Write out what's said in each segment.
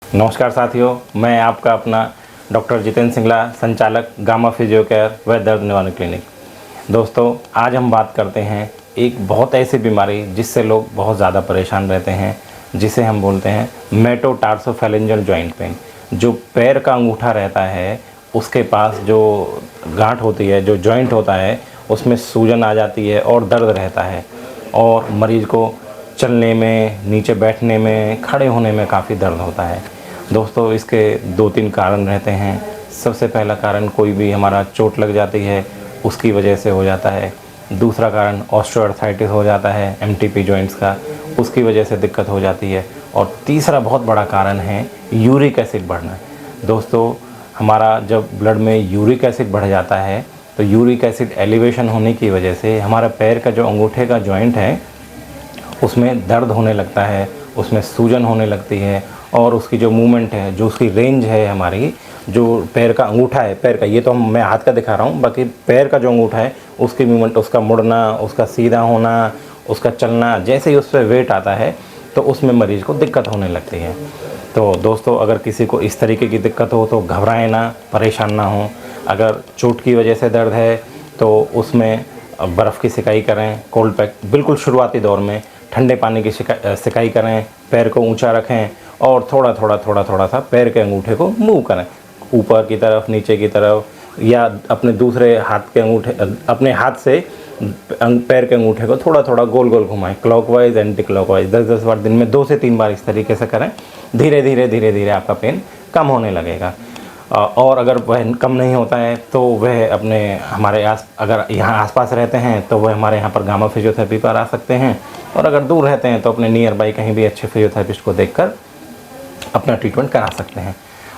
नमस्कार साथियों, मैं आपका अपना डॉक्टर जितेंद्र सिंगला, संचालक गामा फिजियो केयर व दर्द निवारण क्लिनिक। दोस्तों, आज हम बात करते हैं एक बहुत ऐसी बीमारी जिससे लोग बहुत ज़्यादा परेशान रहते हैं, जिसे हम बोलते हैं मेटाटार्सोफैलेंजियल जॉइंट पेन। जो पैर का अंगूठा रहता है उसके पास जो गांठ होती है, जो जॉइंट होता है, उसमें सूजन आ जाती है और दर्द रहता है और मरीज़ को चलने में, नीचे बैठने में, खड़े होने में काफ़ी दर्द होता है। दोस्तों, इसके 2-3 कारण रहते हैं। सबसे पहला कारण कोई भी हमारा चोट लग जाती है उसकी वजह से हो जाता है। दूसरा कारण ऑस्टियोआर्थराइटिस हो जाता है एमटीपी जॉइंट्स का, उसकी वजह से दिक्कत हो जाती है। और तीसरा बहुत बड़ा कारण है यूरिक एसिड बढ़ना। दोस्तों, हमारा जब ब्लड में यूरिक एसिड बढ़ जाता है तो यूरिक एसिड एलिवेशन होने की वजह से हमारा पैर का जो अंगूठे का जॉइंट है उसमें दर्द होने लगता है, उसमें सूजन होने लगती है और उसकी जो मूवमेंट है, जो उसकी रेंज है, हमारी जो पैर का अंगूठा है, पैर का, ये तो मैं हाथ का दिखा रहा हूँ, बाकी पैर का जो अंगूठा है उसकी मूवमेंट, उसका मुड़ना, उसका सीधा होना, उसका चलना, जैसे ही उस पर वेट आता है तो उसमें मरीज़ को दिक्कत होने लगती है। तो दोस्तों, अगर किसी को इस तरीके की दिक्कत हो तो घबराएं ना, परेशान ना हो। अगर चोट की वजह से दर्द है तो उसमें बर्फ़ की सिकाई करें, कोल्ड पैक, बिल्कुल शुरुआती दौर में ठंडे पानी की सिकाई करें, पैर को ऊंचा रखें और थोड़ा थोड़ा सा पैर के अंगूठे को मूव करें, ऊपर की तरफ, नीचे की तरफ, या अपने दूसरे हाथ के अंगूठे, अपने हाथ से पैर के अंगूठे को थोड़ा थोड़ा गोल गोल घुमाएं, क्लॉकवाइज एंटी क्लॉकवाइज 10-10 बार दिन में 2 से 3 बार इस तरीके से करें। धीरे धीरे आपका पेन कम होने लगेगा। और अगर वह कम नहीं होता है तो वह अपने हमारे अगर यहाँ आसपास रहते हैं तो वह हमारे यहाँ पर गामा फिजियोथेरेपी पर आ सकते हैं, और अगर दूर रहते हैं तो अपने नियर बाई कहीं भी अच्छे फिजियोथेरेपिस्ट को देखकर अपना ट्रीटमेंट करा सकते हैं।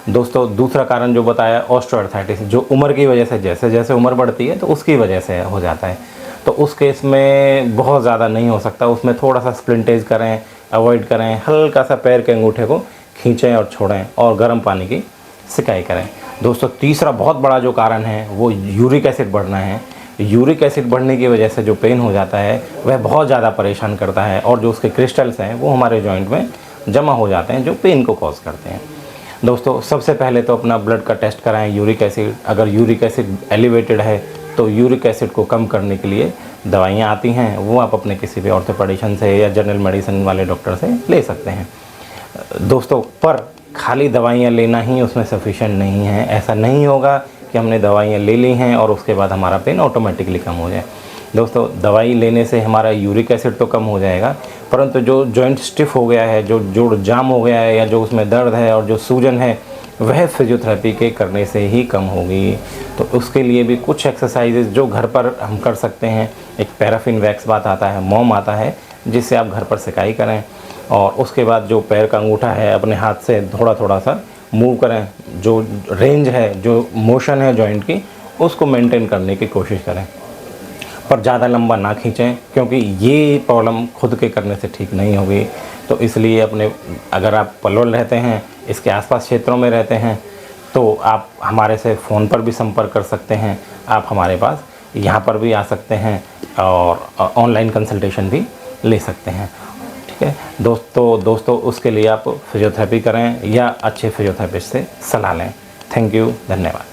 दोस्तों, दूसरा कारण जो बताया ऑस्टियोआर्थराइटिस, जो उम्र की वजह से, जैसे जैसे उम्र बढ़ती है तो उसकी वजह से हो जाता है। तो उस केस में बहुत ज़्यादा नहीं हो सकता, उसमें थोड़ा सा स्प्लिंटेज करें, अवॉइड करें, हल्का सा पैर के अंगूठे को खींचें और छोड़ें और गर्म पानी की सिकाई करें। दोस्तों, तीसरा बहुत बड़ा जो कारण है वो यूरिक एसिड बढ़ना है। यूरिक एसिड बढ़ने की वजह से जो पेन हो जाता है वह बहुत ज़्यादा परेशान करता है और जो उसके क्रिस्टल्स हैं वो हमारे जॉइंट में जमा हो जाते हैं, जो पेन को कॉज करते हैं। दोस्तों, सबसे पहले तो अपना ब्लड का टेस्ट कराएं, यूरिक एसिड। अगर यूरिक एसिड एलिवेटेड है तो यूरिक एसिड को कम करने के लिए दवाइयाँ आती हैं, वो आप अपने किसी भी ऑर्थोपेडिशियन से या जनरल मेडिसिन वाले डॉक्टर से ले सकते हैं। दोस्तों, पर खाली दवाइयाँ लेना ही उसमें सफिशिएंट नहीं है। ऐसा नहीं होगा कि हमने दवाइयाँ ले ली हैं और उसके बाद हमारा पेन ऑटोमेटिकली कम हो जाए। दोस्तों, दवाई लेने से हमारा यूरिक एसिड तो कम हो जाएगा, परंतु जो जॉइंट स्टिफ हो गया है, जो जोड़ जाम हो गया है, या जो उसमें दर्द है और जो सूजन है, वह फिजियोथेरेपी के करने से ही कम होगी। तो उसके लिए भी कुछ एक्सरसाइजेज जो घर पर हम कर सकते हैं। एक पैराफिन वैक्स बात आता है, मोम आता है, जिससे आप घर पर सिकाई करें और उसके बाद जो पैर का अंगूठा है अपने हाथ से थोड़ा सा मूव करें। जो रेंज है, जो मोशन है जॉइंट की, उसको मेंटेन करने की कोशिश करें, पर ज़्यादा लंबा ना खींचें, क्योंकि ये प्रॉब्लम खुद के करने से ठीक नहीं होगी। तो इसलिए अगर आप पलवल रहते हैं, इसके आसपास क्षेत्रों में रहते हैं, तो आप हमारे से फ़ोन पर भी संपर्क कर सकते हैं। आप हमारे पास यहाँ पर भी आ सकते हैं और ऑनलाइन कंसल्टेशन भी ले सकते हैं। ठीक है दोस्तों, उसके लिए आप फिजियोथेरेपी करें या अच्छे फिजियोथेरेपिस्ट से सलाह लें। थैंक यू, धन्यवाद।